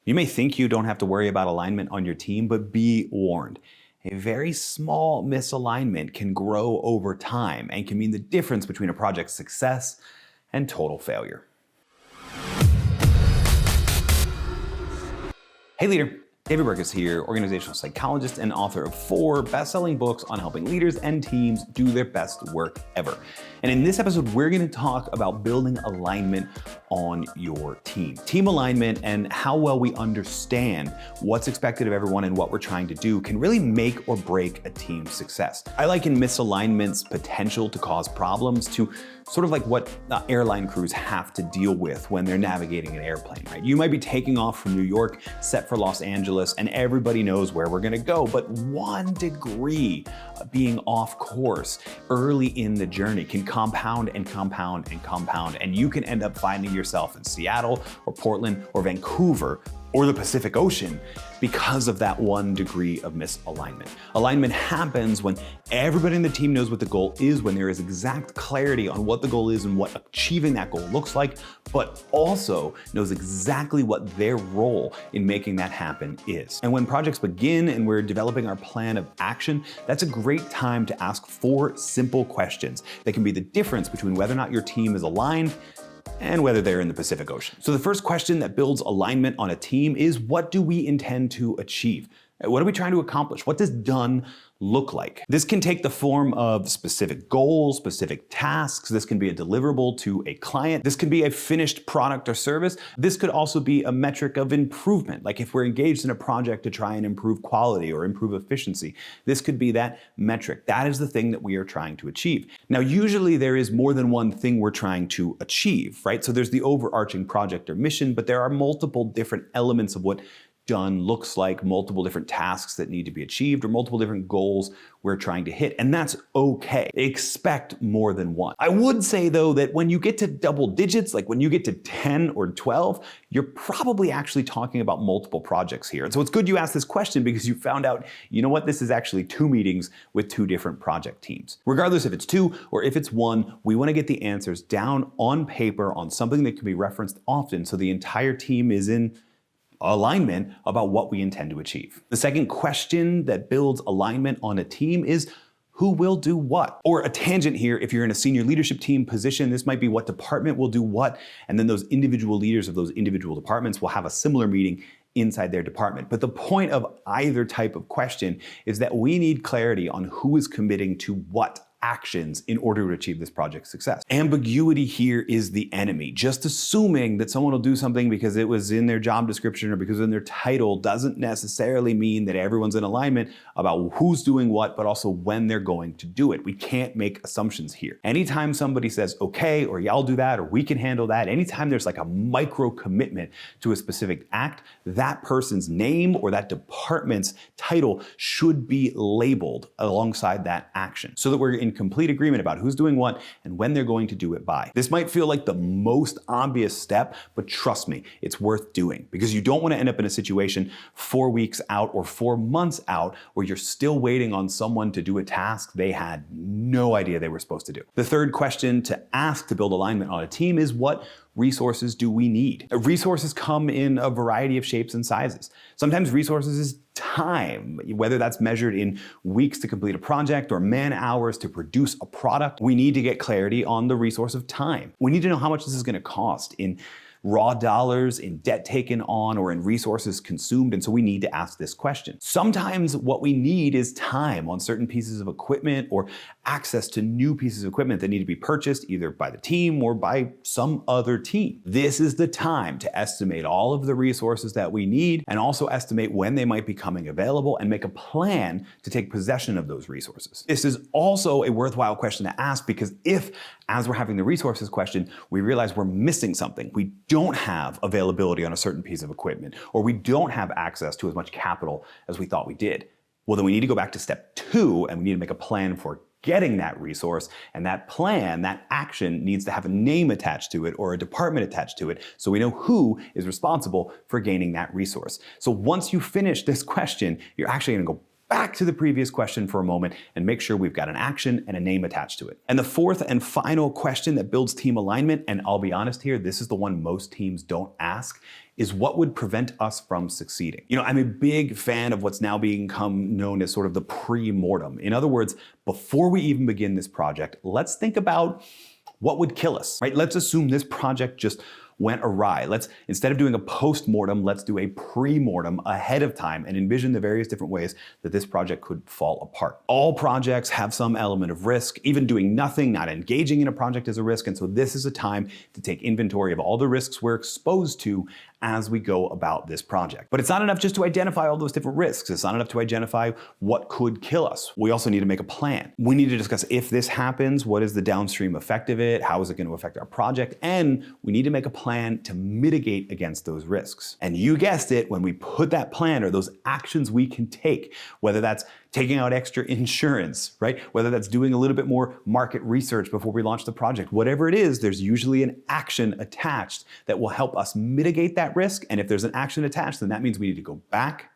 You may think you don't have to worry about alignment on your team, but be warned. A very small misalignment can grow over time and can mean the difference between a project's success and total failure. Hey leader, David Burkus here, organizational psychologist and author of 4 best-selling books on helping leaders and teams do their best work ever. And in this episode, we're gonna talk about building alignment on your team. Team alignment and how well we understand what's expected of everyone and what we're trying to do can really make or break a team's success. I liken misalignment's potential to cause problems to sort of like what airline crews have to deal with when they're navigating an airplane, right? You might be taking off from New York, set for Los Angeles, and everybody knows where we're gonna go, but 1 degree of being off course early in the journey can compound and compound and compound, and you can end up finding yourself in Seattle or Portland or Vancouver or the Pacific Ocean because of that 1 degree of misalignment. Alignment happens when everybody in the team knows what the goal is, when there is exact clarity on what the goal is and what achieving that goal looks like, but also knows exactly what their role in making that happen is. And when projects begin and we're developing our plan of action, that's a great time to ask 4 simple questions that can be the difference between whether or not your team is aligned and whether they're in the Pacific Ocean. So the first question that builds alignment on a team is, what do we intend to achieve? What are we trying to accomplish? What does done look like? This can take the form of specific goals, specific tasks. This can be a deliverable to a client. This can be a finished product or service. This could also be a metric of improvement. Like if we're engaged in a project to try and improve quality or improve efficiency, this could be that metric. That is the thing that we are trying to achieve. Now, usually there is more than one thing we're trying to achieve, right? So there's the overarching project or mission, but there are multiple different elements of what done looks like, multiple different tasks that need to be achieved, or multiple different goals we're trying to hit, and that's okay. Expect more than one. I would say though that when you get to double digits, like when you get to 10 or 12, you're probably actually talking about multiple projects here. And so it's good you asked this question because you found out, you know what, this is actually 2 meetings with 2 different project teams. Regardless if it's 2 or if it's 1, we wanna get the answers down on paper on something that can be referenced often so the entire team is in alignment about what we intend to achieve. The second question that builds alignment on a team is, who will do what? Or a tangent here, if you're in a senior leadership team position, this might be what department will do what, and then those individual leaders of those individual departments will have a similar meeting inside their department. But the point of either type of question is that we need clarity on who is committing to what actions in order to achieve this project's success. Ambiguity here is the enemy. Just assuming that someone will do something because it was in their job description or because in their title doesn't necessarily mean that everyone's in alignment about who's doing what, but also when they're going to do it. We can't make assumptions here. Anytime somebody says, okay, or yeah, I'll do that, or we can handle that, anytime there's like a micro commitment to a specific act, that person's name or that department's title should be labeled alongside that action so that we're in complete agreement about who's doing what and when they're going to do it by. This might feel like the most obvious step, but trust me, it's worth doing because you don't want to end up in a situation 4 weeks out or 4 months out where you're still waiting on someone to do a task they had no idea they were supposed to do. The third question to ask to build alignment on a team is, what resources do we need? Resources come in a variety of shapes and sizes. Sometimes resources is time, whether that's measured in weeks to complete a project or man hours to produce a product. We need to get clarity on the resource of time. We need to know how much this is going to cost in raw dollars, in debt taken on, or in resources consumed, and so we need to ask this question. Sometimes what we need is time on certain pieces of equipment or access to new pieces of equipment that need to be purchased either by the team or by some other team. This is the time to estimate all of the resources that we need and also estimate when they might be coming available and make a plan to take possession of those resources. This is also a worthwhile question to ask because if, as we're having the resources question, we realize we're missing something, we don't have availability on a certain piece of equipment, or we don't have access to as much capital as we thought we did, well, then we need to go back to step 2 and we need to make a plan for getting that resource, and that plan, that action needs to have a name attached to it or a department attached to it so we know who is responsible for gaining that resource. So once you finish this question, you're actually gonna go back to the previous question for a moment and make sure we've got an action and a name attached to it. And the fourth and final question that builds team alignment, and I'll be honest here, this is the one most teams don't ask, is what would prevent us from succeeding. You know, I'm a big fan of what's now become known as sort of the pre-mortem. In other words, before we even begin this project, let's think about what would kill us, right? Let's assume this project just went awry. Let's, instead of doing a post-mortem, let's do a pre-mortem ahead of time and envision the various different ways that this project could fall apart. All projects have some element of risk. Even doing nothing, not engaging in a project is a risk. And so this is a time to take inventory of all the risks we're exposed to as we go about this project. But it's not enough just to identify all those different risks. It's not enough to identify what could kill us. We also need to make a plan. We need to discuss, if this happens, what is the downstream effect of it? How is it going to affect our project? And we need to make a plan to mitigate against those risks. And you guessed it, when we put that plan or those actions we can take, whether that's taking out extra insurance, right? Whether that's doing a little bit more market research before we launch the project, whatever it is, there's usually an action attached that will help us mitigate that risk. And if there's an action attached, then that means we need to go back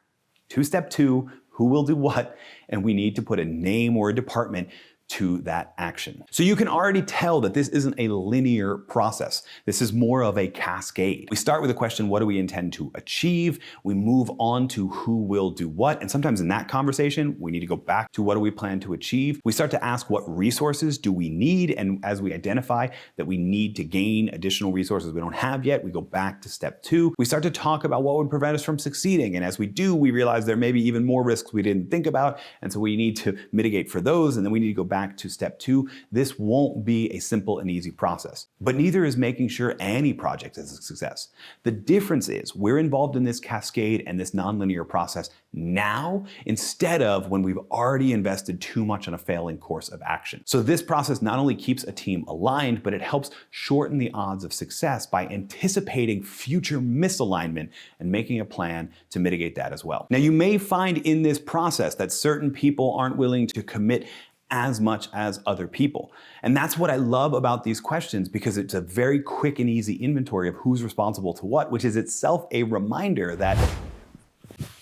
to step 2, who will do what, and we need to put a name or a department to that action. So you can already tell that this isn't a linear process. This is more of a cascade. We start with the question, what do we intend to achieve? We move on to who will do what. And sometimes in that conversation, we need to go back to what do we plan to achieve? We start to ask, what resources do we need? And as we identify that we need to gain additional resources we don't have yet, we go back to step 2. We start to talk about what would prevent us from succeeding. And as we do, we realize there may be even more risks we didn't think about. And so we need to mitigate for those. And then we need to go back to step 2. This won't be a simple and easy process, but neither is making sure any project is a success. The difference is we're involved in this cascade and this nonlinear process now, instead of when we've already invested too much on a failing course of action. So this process not only keeps a team aligned, but it helps shorten the odds of success by anticipating future misalignment and making a plan to mitigate that as well. Now, you may find in this process that certain people aren't willing to commit as much as other people. And that's what I love about these questions, because it's a very quick and easy inventory of who's responsible to what, which is itself a reminder that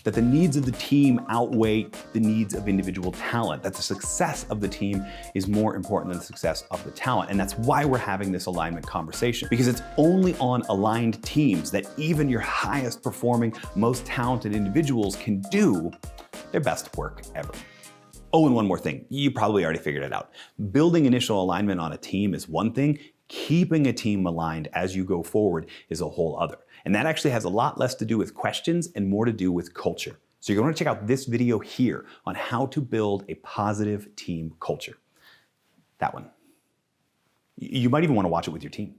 the needs of the team outweigh the needs of individual talent, that the success of the team is more important than the success of the talent. And that's why we're having this alignment conversation, because it's only on aligned teams that even your highest performing, most talented individuals can do their best work ever. Oh, and one more thing, you probably already figured it out. Building initial alignment on a team is one thing. Keeping a team aligned as you go forward is a whole other. And that actually has a lot less to do with questions and more to do with culture. So you're going to check out this video here on how to build a positive team culture. That one. You might even want to watch it with your team.